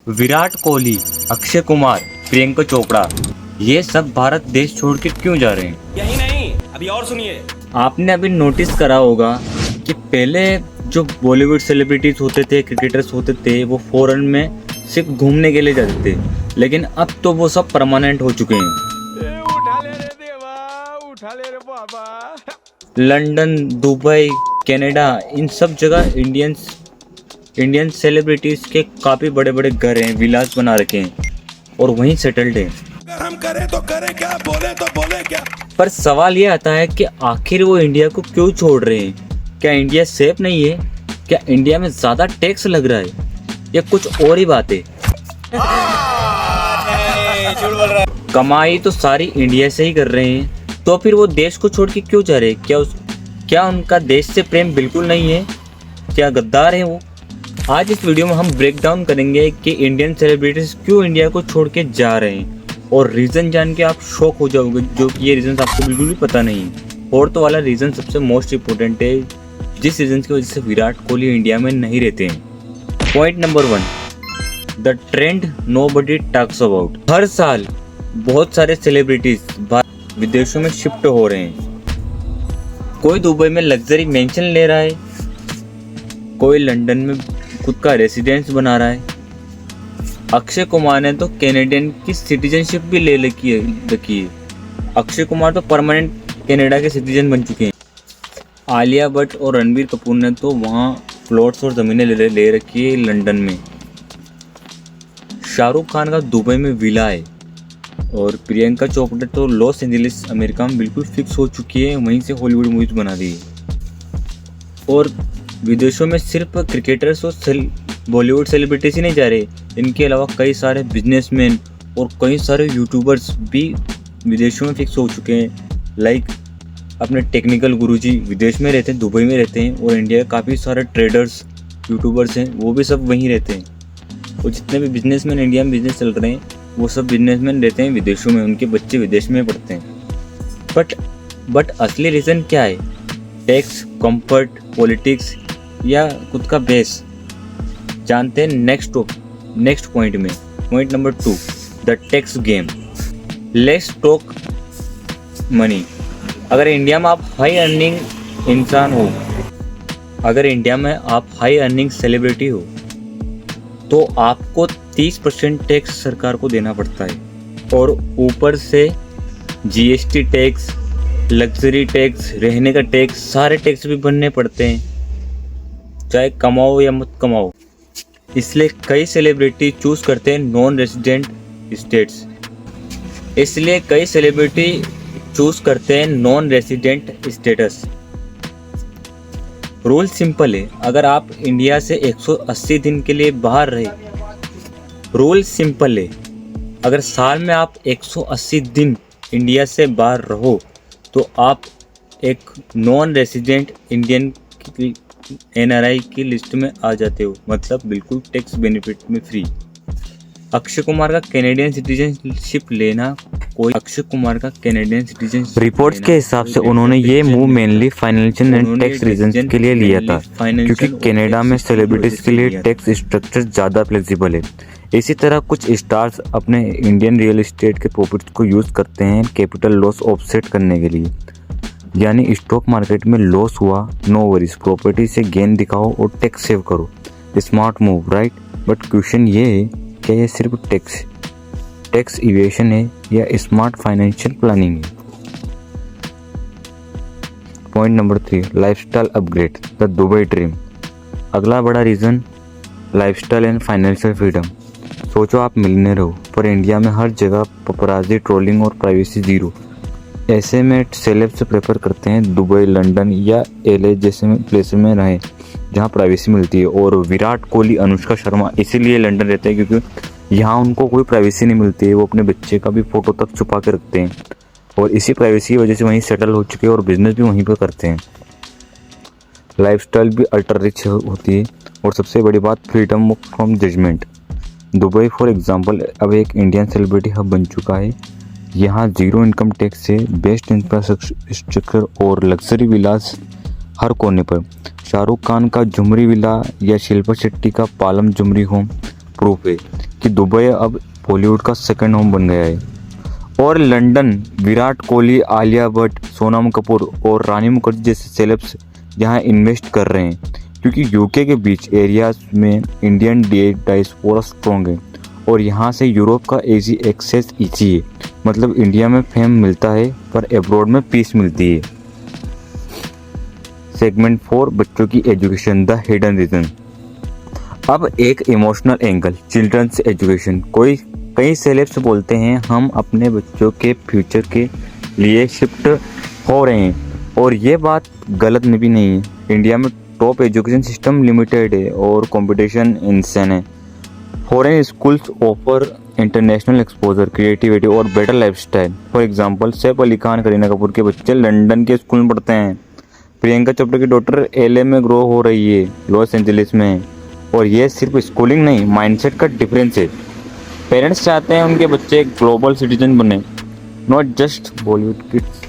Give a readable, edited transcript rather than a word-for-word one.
विराट कोहली, अक्षय कुमार, प्रियंका चोपड़ा, ये सब भारत देश छोड़ के क्यों जा रहे हैं? यही नहीं, अभी और सुनिए। आपने अभी नोटिस करा होगा कि पहले जो बॉलीवुड सेलिब्रिटीज होते थे, क्रिकेटर्स होते थे, वो फॉरेन में सिर्फ घूमने के लिए जाते थे, लेकिन अब तो वो सब परमानेंट हो चुके हैं। उठा ले रे देवा, उठा ले रे बाबा। लंदन, दुबई, कनाडा, इन सब जगह इंडियन सेलिब्रिटीज के काफ़ी बड़े बड़े घर हैं, विलास बना रखे हैं और वहीं सेटल्ड हैं। अगर हम करें तो करें क्या, बोले तो बोले क्या। पर सवाल ये आता है कि आखिर वो इंडिया को क्यों छोड़ रहे हैं? क्या इंडिया सेफ नहीं है? क्या इंडिया में ज़्यादा टैक्स लग रहा है या कुछ और ही बात है? कमाई तो सारी इंडिया से ही कर रहे हैं, तो फिर वो देश को छोड़ के क्यों जा रहे हैं? क्या उनका देश से प्रेम बिल्कुल नहीं है? क्या गद्दार है वो? आज इस वीडियो में हम ब्रेक डाउन करेंगे कि इंडियन सेलिब्रिटीज क्यों इंडिया को छोड़ के जा रहे हैं, और रीज़न जान के आप शॉक हो जाओगे, जो कि ये रीज़न आपको बिल्कुल भी पता नहीं है। और तो वाला रीज़न सबसे मोस्ट इम्पोर्टेंट है, जिस रीज़न की वजह से विराट कोहली इंडिया में नहीं रहते हैं। Point number 1, the trend nobody talks about. हर साल बहुत सारे सेलिब्रिटीज विदेशों में शिफ्ट हो रहे हैं। कोई दुबई में लग्जरी मेंशन ले रहा है, कोई लंदन में खुद का रेसिडेंस बना रहा है। अक्षय कुमार ने तो कैनेडियन की सिटीजनशिप भी ले रखी है। अक्षय कुमार तो परमानेंट कनाडा के सिटीजन बन चुके हैं। आलिया भट्ट और रणबीर कपूर ने तो वहाँ प्लॉट्स और ज़मीनें ले रखी है लंदन में। शाहरुख खान का दुबई में विला है, और प्रियंका चोपड़ा तो लॉस एंजलिस अमेरिका में बिल्कुल फिक्स हो चुकी है, वहीं से हॉलीवुड मूवीज बना दी है। और विदेशों में सिर्फ क्रिकेटर्स और बॉलीवुड सेलिब्रिटीज ही नहीं जा रहे, इनके अलावा कई सारे बिजनेसमैन और कई सारे यूट्यूबर्स भी विदेशों में फिक्स हो चुके हैं। लाइक अपने टेक्निकल गुरुजी विदेश में रहते हैं, दुबई में रहते हैं, और इंडिया के काफ़ी सारे ट्रेडर्स, यूट्यूबर्स हैं, वो भी सब वहीं रहते हैं। और जितने भी बिजनेसमैन इंडिया में बिजनेस चल रहे हैं, वो सब बिजनेसमैन रहते हैं विदेशों में, उनके बच्चे विदेश में पढ़ते हैं। बट असली रीज़न क्या है? टैक्स, कंफर्ट, पॉलिटिक्स या खुद का बेस? जानते हैं नेक्स्ट पॉइंट में। Point number 2, the tax game. Let's talk money. अगर इंडिया में आप हाई अर्निंग इंसान हो, अगर इंडिया में आप हाई अर्निंग सेलिब्रिटी हो, तो आपको 30% टैक्स सरकार को देना पड़ता है, और ऊपर से जीएसटी टैक्स, लग्जरी टैक्स, रहने का टैक्स, सारे टैक्स भी भरने पड़ते हैं, चाहे कमाओ या मत कमाओ। इसलिए कई सेलिब्रिटी चूज़ करते हैं नॉन रेजिडेंट स्टेट्स। इसलिए कई सेलिब्रिटी चूज़ करते हैं non resident status. Rule simple है, अगर आप इंडिया से 180 दिन के लिए बाहर रहे, रूल सिंपल है, अगर साल में आप 180 दिन इंडिया से बाहर रहो, तो आप एक नॉन रेजिडेंट इंडियन की NRI की लिस्ट में आ जाते हो, मतलब बिल्कुल टैक्स बेनिफिट में फ्री। अक्षय कुमार का कैनेडियन सिटीजनशिप लेना रिपोर्ट्स के हिसाब से उन्होंने ये move mainly financial and tax reasons के लिए लिया था, क्योंकि कनाडा में सेलिब्रिटीज के लिए टैक्स स्ट्रक्चर ज़्यादा फ्लेक्सिबल है। इसी तरह कुछ स्टार्स अपने इंडियन रियल एस्टेट के प्रॉफिट्स को यूज़ करते हैं कैपिटल लॉस ऑफसेट करने के लिए। यानी स्टॉक मार्केट में लॉस हुआ, नो वरीज, प्रॉपर्टी से गेन दिखाओ और टैक्स सेव करो। Smart move, right? But question ये है, क्या ये सिर्फ टैक्स इवेशन है या स्मार्ट फाइनेंशियल प्लानिंग है? Point number 3, lifestyle upgrade, the Dubai dream. अगला बड़ा reason, lifestyle and financial freedom. सोचो आप मिलियनेयर हो, पर इंडिया में हर जगह पपराजी, ट्रोलिंग और प्राइवेसी जीरो। ऐसे में सेलेब्स प्रेफर करते हैं दुबई, लंदन या LA जैसे प्लेस में रहें जहाँ प्राइवेसी मिलती है। और विराट कोहली, अनुष्का शर्मा इसीलिए लंदन रहते हैं, क्योंकि यहाँ उनको कोई प्राइवेसी नहीं मिलती है। वो अपने बच्चे का भी फ़ोटो तक छुपा के रखते हैं, और इसी प्राइवेसी की वजह से वहीं सेटल हो चुके हैं और बिजनेस भी वहीं पर करते हैं। लाइफस्टाइल भी अल्ट्रा रिच होती है, और सबसे बड़ी बात, freedom from judgement. Dubai for example अब एक इंडियन सेलिब्रिटी हब बन चुका है। यहाँ जीरो इनकम टैक्स से बेस्ट इंफ्रास्ट्रक्चर और लग्जरी विलास हर कोने पर। शाहरुख खान का झुमरी विला या शिल्पा शेट्टी का पालम झुमरी होम प्रूफ है कि दुबई अब बॉलीवुड का सेकंड होम बन गया है। और लंदन विराट कोहली, आलिया भट्ट, सोनम कपूर और रानी मुखर्जी जैसे सेलेब्स यहाँ इन्वेस्ट कर रहे हैं, क्योंकि यूके के बीच एरियाज में इंडियन डायस्पोरा स्ट्रॉन्ग है और यहाँ से यूरोप का इजी एक्सेस ईजी है। मतलब इंडिया में फेम मिलता है पर एब्रॉड में पीस मिलती है। सेगमेंट 4, बच्चों की एजुकेशन, द हिडन रीजन। अब एक इमोशनल एंगल, चिल्ड्रंस एजुकेशन। कई सेलेब्स बोलते हैं हम अपने बच्चों के फ्यूचर के लिए शिफ्ट हो रहे हैं, और ये बात गलत में भी नहीं है। इंडिया में टॉप एजुकेशन सिस्टम लिमिटेड है और कंपटीशन इंसान है। Foreign schools offer international exposure, creativity और better lifestyle. For example Saif Ali Khan, Kareena Kapoor के बच्चे लंदन के स्कूल में पढ़ते हैं। प्रियंका चोपड़ा की डॉटर LA में ग्रो हो रही है, लॉस एंजलिस में। और ये सिर्फ स्कूलिंग नहीं, माइंडसेट का डिफरेंस है। पेरेंट्स चाहते हैं उनके बच्चे ग्लोबल सिटीजन बने, नॉट जस्ट बॉलीवुड किड्स।